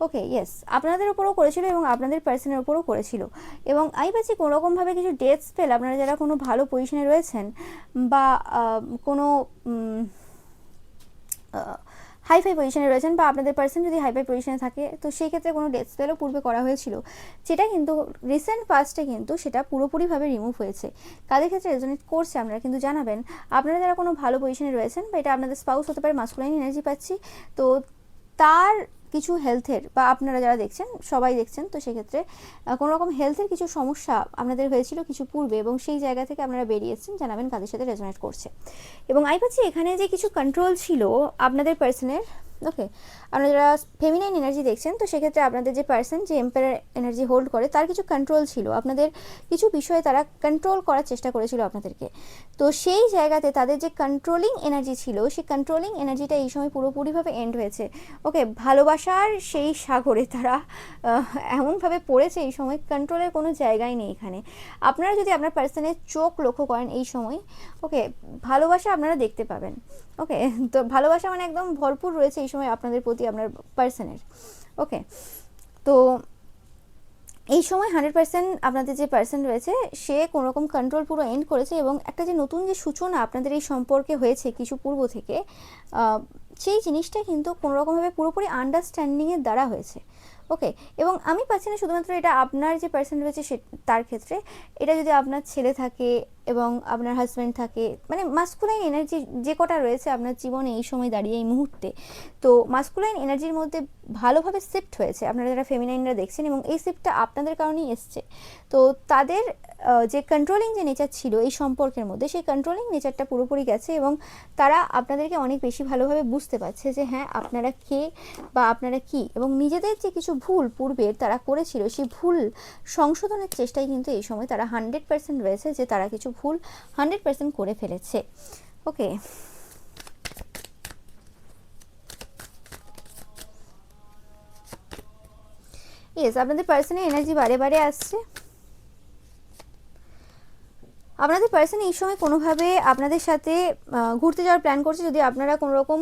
ওকে, ইয়েস, আপনাদের ওপরও করেছিল এবং আপনাদের পার্সনের ওপরও করেছিল। এবং আমি পাচ্ছি কোনোরকমভাবে কিছু ডেথ স্পেল, আপনারা যারা কোনো ভালো পজিশনে রয়েছেন বা কোনো হাইফাই পজিশনে রয়েছেন বা আপনাদের পার্সন যদি হাইফাই পজিশনে থাকে, তো সেই ক্ষেত্রে কোনো ডেথ স্পেলও পূর্বে করা হয়েছিল, যেটা কিন্তু রিসেন্ট পাস্টে কিন্তু সেটা পুরোপুরিভাবে রিমুভ হয়েছে। কাদের ক্ষেত্রে রেজোনেট করছে আপনারা কিন্তু জানাবেন। আপনারা যারা কোনো ভালো পজিশনে রয়েছেন বা এটা আপনাদের স্পাউস হতে পারে, মাস্কুলাইন এনার্জি পাচ্ছি, তো তার কিছু হেলথের বা আপনারা যারা দেখছেন সবাই দেখছেন, তো সেক্ষেত্রে কোনো রকম হেলথের কিছু সমস্যা আপনাদের হয়েছিল কিছু পূর্বে, এবং সেই জায়গা থেকে আপনারা বেরিয়ে এসেছেন, জানাবেন কাদের সাথে রেজোনেট করছে। এবং আই পাচ্ছি এখানে যে কিছু কন্ট্রোল ছিল আপনাদের পার্সনের। ওকে, আপনারা যারা ফেমিনাইন এনার্জি দেখছেন, তো সেক্ষেত্রে আপনাদের যে পার্সন যে এম্পায়ার এনার্জি হোল্ড করে তার কিছু কন্ট্রোল ছিল, আপনাদের কিছু বিষয়ে তারা কন্ট্রোল করার চেষ্টা করেছিল আপনাদেরকে। তো সেই জায়গাতে তাদের যে কন্ট্রোলিং এনার্জি ছিল সেই কন্ট্রোলিং এনার্জিটা এই সময় পুরোপুরিভাবে এন্ড হয়েছে। ওকে, ভালোবাসার সেই সাগরে তারা এমনভাবে পড়েছে এই সময়, কন্ট্রোলের কোনো জায়গাই নেই এখানে। আপনারা যদি আপনার পার্সনের চোখ লক্ষ্য করেন এই সময়, ওকে, ভালোবাসা আপনারা দেখতে পাবেন। ওকে, তো ভালোবাসা মানে একদম ভরপুর রয়েছে এই সময় আপনাদের প্রতি আপনার পার্সনের। ওকে, তো এই সময় 100% আপনাদের যে পার্সন রয়েছে সে কোনোরকম কন্ট্রোল পুরো এন্ড করেছে, এবং একটা যে নতুন যে সূচনা আপনাদের এই সম্পর্কে হয়েছে কিছু পূর্ব থেকে, সেই জিনিসটা কিন্তু কোনোরকমভাবে পুরোপুরি আন্ডারস্ট্যান্ডিংয়ের দ্বারা হয়েছে। ওকে, এবং আমি পাচ্ছি না শুধুমাত্র এটা আপনার যে পার্সন রয়েছে সে তার ক্ষেত্রে, এটা যদি আপনার ছেলে থাকে এবং আপনার হাজব্যান্ড থাকে, মানে মাস্কুলাইন এনার্জি যে কটা রয়েছে আপনার জীবনে এই সময় দাঁড়িয়ে এই মুহূর্তে, তো মাস্কুলাইন এনার্জির মধ্যে ভালোভাবে শিফট হয়েছে আপনারা যারা ফেমিনাইনরা দেখছেন, এবং এই শিফটটা আপনাদের কারণেই এসছে। তো তাদের যে কন্ট্রোলিং যে নেচার ছিল এই সম্পর্কের মধ্যে, সেই কন্ট্রোলিং নেচারটা পুরোপুরি গেছে, এবং তারা আপনাদেরকে অনেক বেশি ভালোভাবে বুঝতে পারছে যে হ্যাঁ আপনারা কে বা আপনারা কি, এবং নিজেদের যে কিছু ভুল পূর্বের তারা করেছিল সেই ভুল সংশোধনের চেষ্টায় কিন্তু এই সময় তারা 100% রয়েছে যে তারা কিছু ভুল 100% করে ফেলেছে। ওকে, ইয়েস, আপনাদের পার্সনের এনার্জি বারে বারে আসছে। আপনাদের পার্সন এই সময় কোনোভাবে আপনাদের সাথে ঘুরতে যাওয়ার প্ল্যান করছে, যদি আপনারা কোনো রকম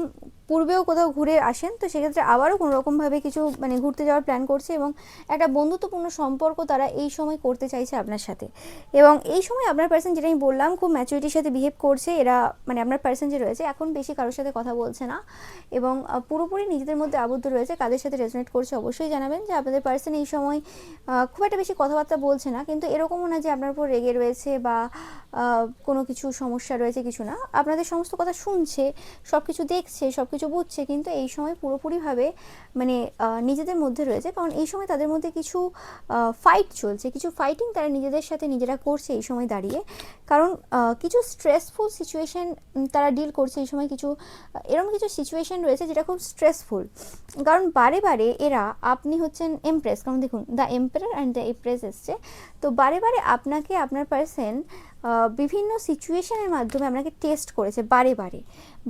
পূর্বেও কোথাও ঘুরে আসেন, তো সেক্ষেত্রে আবারও কোনো রকমভাবে কিছু মানে ঘুরতে যাওয়ার প্ল্যান করছে এবং একটা বন্ধুত্বপূর্ণ সম্পর্ক তারা এই সময় করতে চাইছে আপনার সাথে। এবং এই সময় আপনার পার্সন, যেটা আমি বললাম, খুব ম্যাচুরিটির সাথে বিহেভ করছে। এরা মানে আপনার পার্সন যে রয়েছে এখন বেশি কারোর সাথে কথা বলছে না এবং পুরোপুরি নিজেদের মধ্যে আবদ্ধ রয়েছে। কাদের সাথে রেজোনেট করছে অবশ্যই জানাবেন যে আপনাদের পার্সন এই সময় খুব একটা বেশি কথাবার্তা বলছে না, কিন্তু এরকমও না যে আপনার উপর রেগে রয়েছে বা কোনো কিছু সমস্যা রয়েছে, কিছু না। আপনাদের সমস্ত কথা শুনছে, সব কিছু দেখছে, সব কিছু বুঝছে, কিন্তু এই সময় পুরোপুরিভাবে মানে নিজেদের মধ্যে রয়েছে। কারণ এই সময় তাদের মধ্যে কিছু ফাইট চলছে, কিছু ফাইটিং তারা নিজেদের সাথে নিজেরা করছে এই সময় দাঁড়িয়ে। কারণ কিছু স্ট্রেসফুল সিচুয়েশন তারা ডিল করছে এই সময়। কিছু এরকম কিছু সিচুয়েশন রয়েছে যেটা খুব স্ট্রেসফুল। কারণ বারে বারে এরা, আপনি হচ্ছেন এমপ্রেস, কারণ দেখুন the emperor and the empress এসছে, তো বারে বারে আপনাকে আপনার পার্সন বিভিন্ন সিচুয়েশনের মাধ্যমে আপনাকে টেস্ট করেছে। বারে বারে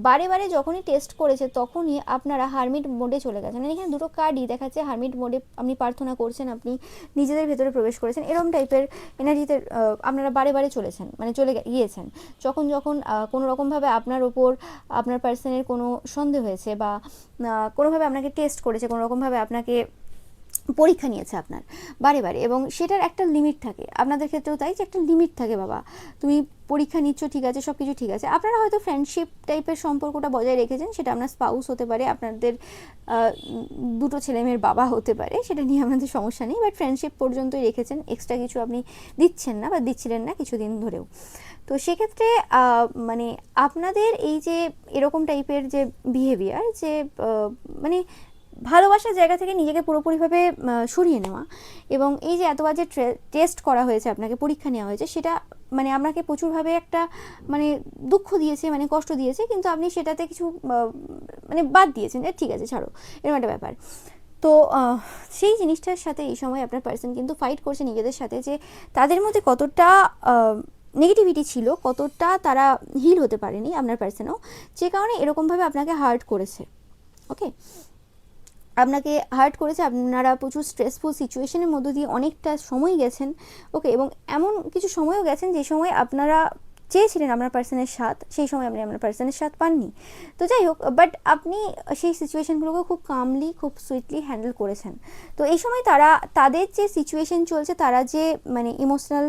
বারে বারে যখনই টেস্ট করেছে তখনই আপনারা হারমিট মোডে চলে গেছেন। মানে এখানে দুটো কার্ডই দেখাচ্ছে, হারমিট মোডে আপনি প্রার্থনা করছেন, আপনি নিজেদের ভেতরে প্রবেশ করেছেন, এরকম টাইপের এনার্জিতে আপনারা বারে বারে চলেছেন, মানে চলে গিয়েছেন। যখন যখন কোনো রকমভাবে আপনার ওপর আপনার পার্সনের কোনো সন্দেহ হয়েছে বা কোনোভাবে আপনাকে টেস্ট করেছে, কোনো রকমভাবে আপনাকে পরীক্ষা নিয়েছে আপনার বারে বারে, এবং সেটার একটা লিমিট থাকে। আপনাদের ক্ষেত্রেও তাই, যে একটা লিমিট থাকে, বাবা তুমি পরীক্ষা নিচ্ছ, ঠিক আছে, সব কিছু ঠিক আছে। আপনারা হয়তো ফ্রেন্ডশিপ টাইপের সম্পর্কটা বজায় রেখেছেন, সেটা আপনার স্পাউস হতে পারে, আপনাদের দুটো ছেলেমেয়ের বাবা হতে পারে, সেটা নিয়ে আপনাদের সমস্যা নেই, বাট ফ্রেন্ডশিপ পর্যন্তই রেখেছেন, এক্সট্রা কিছু আপনি দিচ্ছেন না বা দিচ্ছিলেন না কিছুদিন ধরেও। তো সেক্ষেত্রে মানে আপনাদের এই যে এরকম টাইপের যে বিহেভিয়ার, যে মানে ভালোবাসার জায়গা থেকে নিজেকে পুরোপুরিভাবে সরিয়ে নেওয়া, এবং এই যে এতবার যে টেস্ট করা হয়েছে, আপনাকে পরীক্ষা নেওয়া হয়েছে, সেটা মানে আপনাকে প্রচুরভাবে একটা মানে দুঃখ দিয়েছে, মানে কষ্ট দিয়েছে, কিন্তু আপনি সেটাতে কিছু মানে বাদ দিয়েছেন, যে ঠিক আছে ছাড়ো, এরকম একটা ব্যাপার। তো সেই জিনিসটার সাথে এই সময় আপনার পার্সন কিন্তু ফাইট করছে নিজেদের সাথে, যে তাদের মধ্যে কতটা নেগেটিভিটি ছিল, কতটা তারা হিল হতে পারেনি আপনার পার্সনও, যে কারণে এরকমভাবে আপনাকে হার্ট করেছে। ওকে, আপনাকে হার্ট করেছে, আপনারা প্রচুর স্ট্রেসফুল সিচুয়েশনের মধ্য দিয়ে অনেকটা সময় গেছেন। ওকে, এবং এমন কিছু সময়ও গেছেন যে সময় আপনারা চেয়েছিলেন আপনার পার্সনের সাথ, সেই সময় আপনি আপনার পার্সনের সাথ পাননি। তো যাই হোক, বাট আপনি সেই সিচুয়েশনগুলোকে খুব কামলি, খুব সুইটলি হ্যান্ডেল করেছেন। তো এই সময় তারা, তাদের যে সিচুয়েশন চলছে, তারা যে মানে ইমোশনাল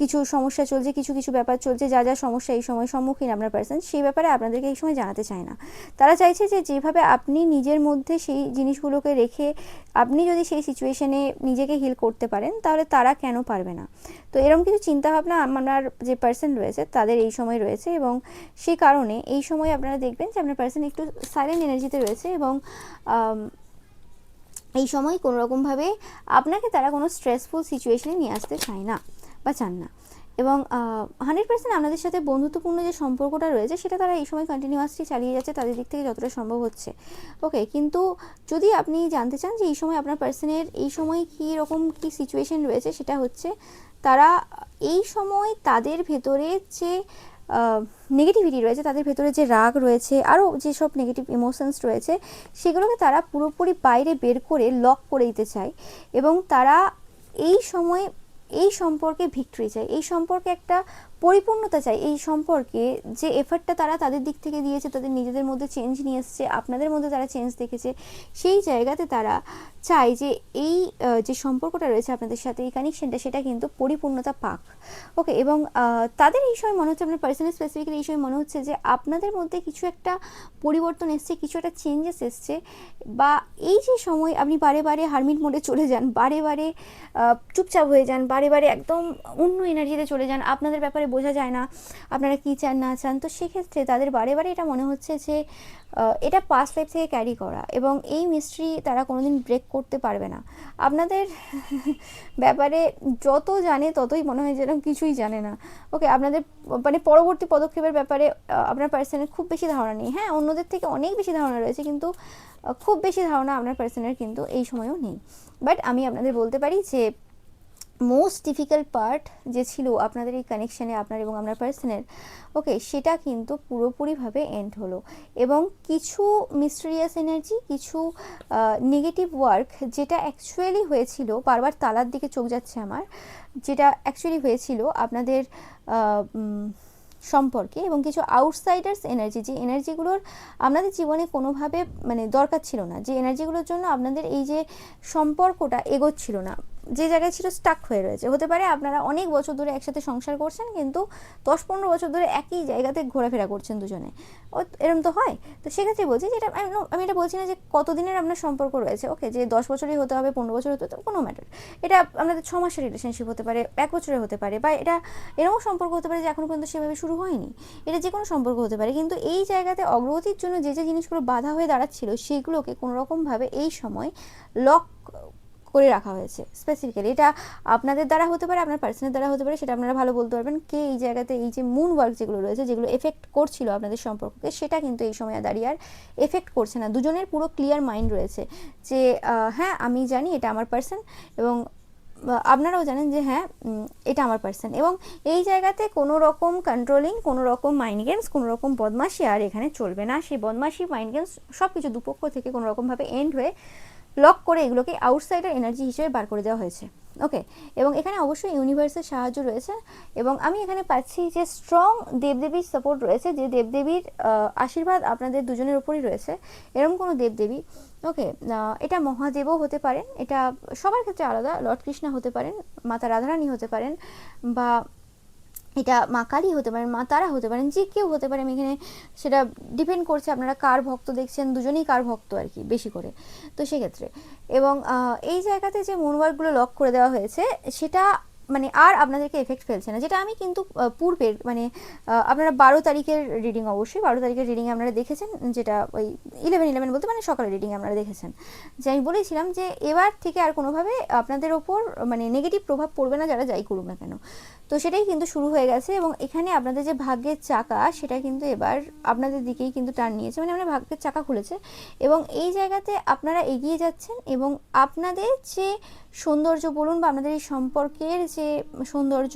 কিছু সমস্যা চলছে, কিছু কিছু ব্যাপার চলছে, যা যা সমস্যা এই সময় সম্মুখীন আপনার পার্সন, সেই ব্যাপারে আপনাদেরকে এই সময় জানাতে চায় না। তারা চাইছে যে যেভাবে আপনি নিজের মধ্যে সেই জিনিসগুলোকে রেখে আপনি যদি সেই সিচুয়েশনে নিজেকে হিল করতে পারেন, তাহলে তারা কেন পারবে না। তো এরকম কিছু চিন্তাভাবনা আপনার যে পার্সন রয়েছে তাদের এই সময় রয়েছে, এবং সেই কারণে এই সময় আপনারা দেখবেন যে আপনার পার্সন একটু সাইলেন্ট এনার্জিতে রয়েছে, এবং এই সময় কোনো রকমভাবে আপনাকে তারা কোনো স্ট্রেসফুল সিচুয়েশনে নিয়ে আসতে চায় না বা চান না। এবং 100% আপনাদের সাথে বন্ধুত্বপূর্ণ যে সম্পর্কটা রয়েছে সেটা তারা এই সময় কন্টিনিউয়াসলি চালিয়ে যাচ্ছে তাদের দিক থেকে যতটা সম্ভব হচ্ছে। ওকে, কিন্তু যদি আপনি জানতে চান যে এই সময় আপনার পার্সনের এই সময় কী রকম কী সিচুয়েশন রয়েছে, সেটা হচ্ছে তারা এই সময় তাদের ভেতরে যে নেগেটিভিটি রয়েছে, তাদের ভেতরে যে রাগ রয়েছে, আরও যেসব নেগেটিভ ইমোশনস রয়েছে, সেগুলোকে তারা পুরোপুরি বাইরে বের করে লক করে দিতে চায়, এবং তারা এই সময় এই সম্পর্কে ভিক্টরি চাই, এই সম্পর্কে একটা পরিপূর্ণতা চাই, এই সম্পর্কে যে এফার্টটা তারা তাদের দিক থেকে দিয়েছে, তাদের নিজেদের মধ্যে চেঞ্জ নিয়ে এসছে, আপনাদের মধ্যে তারা চেঞ্জ দেখেছে, সেই জায়গাতে তারা চায় যে এই যে সম্পর্কটা রয়েছে আপনাদের সাথে, এই কানেকশনটা, সেটা কিন্তু পরিপূর্ণতা পাক। ওকে, এবং তাদের এই সময় মনে হচ্ছে, আপনার পার্সোনাল স্পেসিফিক্যালি এই সময় মনে হচ্ছে যে আপনাদের মধ্যে কিছু একটা পরিবর্তন এসছে, কিছু একটা চেঞ্জেস এসছে, বা এই যে সময় আপনি বারে বারে হারমিট মোডে চলে যান, বারে বারে চুপচাপ হয়ে যান, বারে বারে একদম অন্য এনার্জিতে চলে যান, আপনাদের ব্যাপারে বোঝা যায় না আপনারা কী চান না চান। তো সেক্ষেত্রে তাদের বারে বারে এটা মনে হচ্ছে যে এটা পাস্ট লাইফ থেকে ক্যারি করা, এবং এই মিস্ট্রি তারা কোনোদিন ব্রেক করতে পারবে না। আপনাদের ব্যাপারে যত জানে ততই মনে হয় যেন কিছুই জানে না। ওকে, আপনাদের মানে পরবর্তী পদক্ষেপের ব্যাপারে আপনার পার্সনের খুব বেশি ধারণা নেই। হ্যাঁ, অন্যদের থেকে অনেক বেশি ধারণা রয়েছে, কিন্তু খুব বেশি ধারণা আপনার পার্সনের কিন্তু এই সময়ও নেই। বাট আমি আপনাদের বলতে পারি যে মোস্ট ডিফিকাল্ট পার্ট যে ছিল আপনাদের এই কানেকশানে, আপনার এবং আপনার পার্সনের, ওকে, সেটা কিন্তু পুরোপুরিভাবে এন্ড হলো, এবং কিছু মিস্টেরিয়াস এনার্জি, কিছু নেগেটিভ ওয়ার্ক যেটা অ্যাকচুয়ালি হয়েছিল, বারবার তালার দিকে চোখ যাচ্ছে আমার, যেটা অ্যাকচুয়ালি হয়েছিল আপনাদের সম্পর্কে এবং কিছু আউটসাইডার্স এনার্জি, যে এনার্জিগুলোর আপনাদের জীবনে কোনোভাবে মানে দরকার ছিল না, যে এনার্জিগুলোর জন্য আপনাদের এই যে সম্পর্কটা এগোচ্ছিল না, যে জায়গায় ছিল স্টাক হয়ে রয়েছে। হতে পারে আপনারা অনেক বছর ধরে একসাথে সংসার করছেন, কিন্তু 10-15 বছর ধরে একই জায়গাতে ঘোরাফেরা করছেন দুজনে, এরকম তো হয়। তো সেক্ষেত্রে বলছি যে এটা আমি এটা বলছি না যে কতদিনের আপনার সম্পর্ক রয়েছে, ওকে, যে 10 বছরই হতে হবে, 15 বছর হতে হবে, কোনো ম্যাটার। এটা আপনাদের 6 মাসের রিলেশনশিপ হতে পারে, 1 বছরের হতে পারে, বা এটা এরকম সম্পর্ক হতে পারে যে এখনো পর্যন্ত সেভাবে শুরু হয়নি। এটা যে কোনো সম্পর্ক হতে পারে, কিন্তু এই জায়গাতে অগ্রগতির জন্য যে যে জিনিসগুলো বাধা হয়ে দাঁড়াচ্ছিল সেগুলোকে কোনোরকমভাবে এই সময় লক করে রাখা হয়েছে স্পেসিফিক্যালি। এটা আপনাদের দ্বারা হতে পারে, আপনার পার্সনের দ্বারা হতে পারে, সেটা আপনারা ভালো বলতে পারবেন। কে এই জায়গাতে এই যে মুন ওয়ার্ক যেগুলো রয়েছে, যেগুলো এফেক্ট করছিল আপনাদের সম্পর্ককে, সেটা কিন্তু এই সময় দাঁড়িয়ে আর এফেক্ট করছে না। দুজনের পুরো ক্লিয়ার মাইন্ড রয়েছে যে হ্যাঁ আমি জানি এটা আমার পার্সন, এবং আপনারাও জানেন যে হ্যাঁ এটা আমার পার্সন। এবং এই জায়গাতে কোনো রকম কন্ট্রোলিং, কোনো রকম মাইন্ড গেমস, কোনো রকম বদমাশি আর এখানে চলবে না। সেই বদমাশি, মাইন্ড গেমস সব কিছু দুপক্ষ থেকে কোনো রকমভাবে এন্ড হয়ে লক করে এগুলোকে আউটসাইডার এনার্জি হিসেবে বার করে দেওয়া হয়েছে, ওকে। এবং এখানে অবশ্যই ইউনিভার্সের সাহায্য রয়েছে, এবং আমি এখানে পাচ্ছি যে স্ট্রং দেবদেবীর সাপোর্ট রয়েছে, যে দেবদেবীর আশীর্বাদ আপনাদের দুজনের উপরই রয়েছে। এরকম কোনো দেবদেবী, ওকে, এটা মহাদেবও হতে পারেন, এটা সবার ক্ষেত্রে আলাদা, লর্ড কৃষ্ণা হতে পারেন, মাতা রাধারানী হতে পারেন, বা এটা মা কালী হতে পারেন, মা তারা হতে পারেন, যে কেউ হতে পারে। আমি এখানে সেটা ডিপেন্ড করছে আপনারা কার ভক্ত দেখছেন, দুজনেই কার ভক্ত আর কি বেশি করে, তো সেক্ষেত্রে। এবং এই জায়গাতে যে মনোভাবগুলো লক করে দেওয়া হয়েছে সেটা মানে আর আপনাদেরকে এফেক্ট ফেলছে না, যেটা আমি কিন্তু পূর্বের মানে আপনারা 12 তারিখের রিডিং, অবশ্যই 12 তারিখের রিডিংয়ে আপনারা দেখেছেন, যেটা ওই 11 বলতে মানে সকালের রিডিংয়ে আপনারা দেখেছেন, যে আমি বলেছিলাম যে এবার থেকে আর কোনোভাবে আপনাদের ওপর মানে নেগেটিভ প্রভাব পড়বে না, যারা যাই করুক না কেন। তো সেটাই কিন্তু শুরু হয়ে গেছে, এবং এখানে আপনাদের যে ভাগ্যের চাকা, সেটা কিন্তু এবার আপনাদের দিকেই কিন্তু টার্ন নিয়েছে, মানে আপনার ভাগ্যের চাকা খুলেছে, এবং এই জায়গাতে আপনারা এগিয়ে যাচ্ছেন, এবং আপনাদের যে সৌন্দর্য বলুন বা আপনাদের এই সম্পর্কের যে সৌন্দর্য,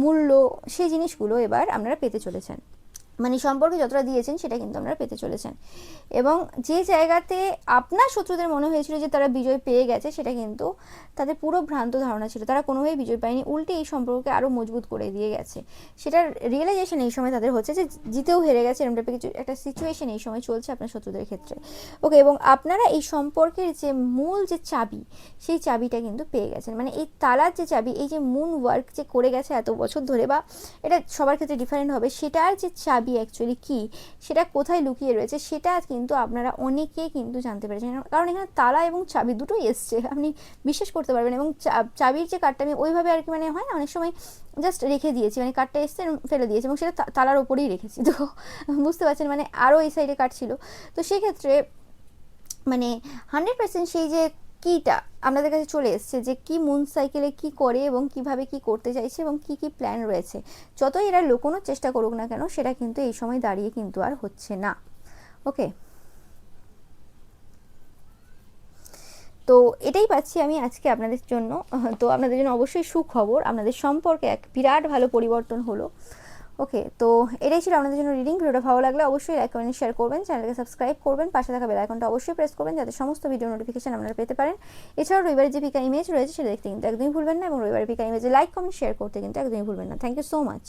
মূল্য, সেই জিনিসগুলো এবার আপনারা পেতে চলেছেন। মানে সম্পর্কে যতটা দিয়েছেন সেটা কিন্তু আপনারা পেতে চলেছেন। এবং যে জায়গাতে আপনার শত্রুদের মনে হয়েছিল যে তারা বিজয় পেয়ে গেছে, সেটা কিন্তু তাদের পুরো ভ্রান্ত ধারণা ছিল, তারা কোনোভাবেই বিজয় পায়নি, উল্টে এই সম্পর্ককে আরও মজবুত করে দিয়ে গেছে। সেটার রিয়েলাইজেশন এই সময় তাদের হচ্ছে যে জিতেও হেরে গেছে, এরকম টাইপের কিছু একটা সিচুয়েশন এই সময় চলছে আপনার শত্রুদের ক্ষেত্রে, ওকে। এবং আপনারা এই সম্পর্কের যে মূল যে চাবি, সেই চাবিটা কিন্তু পেয়ে গেছেন, মানে এই তালার যে চাবি, এই যে মুন ওয়ার্ক যে করে গেছে এত বছর ধরে, বা এটা সবার ক্ষেত্রে ডিফারেন্ট হবে, সেটার যে চাবি অ্যাকচুয়ালি কি, সেটা কোথায় লুকিয়ে রয়েছে, সেটা কিন্তু আপনারা অনেকেই কিন্তু জানতে পেরেছেন, কারণ এখানে তালা এবং চাবি দুটোই এসছে, আপনি বিশ্বাস করতে পারবেন। এবং চাবির যে কার্ডটা আমি ওইভাবে আর কি, মানে হয় না অনেক সময় জাস্ট রেখে দিয়েছি, মানে কার্ডটা এসছে ফেলে দিয়েছি, এবং সেটা তালার ওপরেই রেখেছি, তো বুঝতে পারছেন, মানে আরও এই সাইডে কার্ড ছিল। তো সেক্ষেত্রে মানে 100% সেই যে কিটা আপনাদের কাছে চলে এসছে, যে কি মুন সাইকেলে কি করে এবং কিভাবে কি করতে চাইছে এবং কি কি প্ল্যান রয়েছে, যতই এরা লুকোনোর চেষ্টা করুক না কেন, সেটা কিন্তু এই সময় দাঁড়িয়ে কিন্তু আর হচ্ছে না, ওকে। তো এটাই পাচ্ছি আমি আজকে আপনাদের জন্য। তো আপনাদের জন্য অবশ্যই সুখবর, আপনাদের সম্পর্কে এক বিরাট ভালো পরিবর্তন হলো, ওকে। তো এটাই ছিল আপনাদের জন্য রিডিং। ভিডিওটা ভালো লাগলে অবশ্যই লাইক কমেন্ট শেয়ার করবেন, চ্যানেলকে সাবস্ক্রাইব করবেন, পাশে থাকা বেল আইকনটা অবশ্যই প্রেস করবেন, যাতে সমস্ত ভিডিও নোটিফিকেশন আপনারা পেতে পারেন। এছাড়াও রবিবারের যে পিকা ইমেজ রয়েছে সেটা দেখতে কিন্তু একদমই ভুলবেন না, এবং রবিবারের পিকা ইমেজে লাইক কমেন্ট শেয়ার করতে কিন্তু একদমই ভুলবেন না। Thank you so much.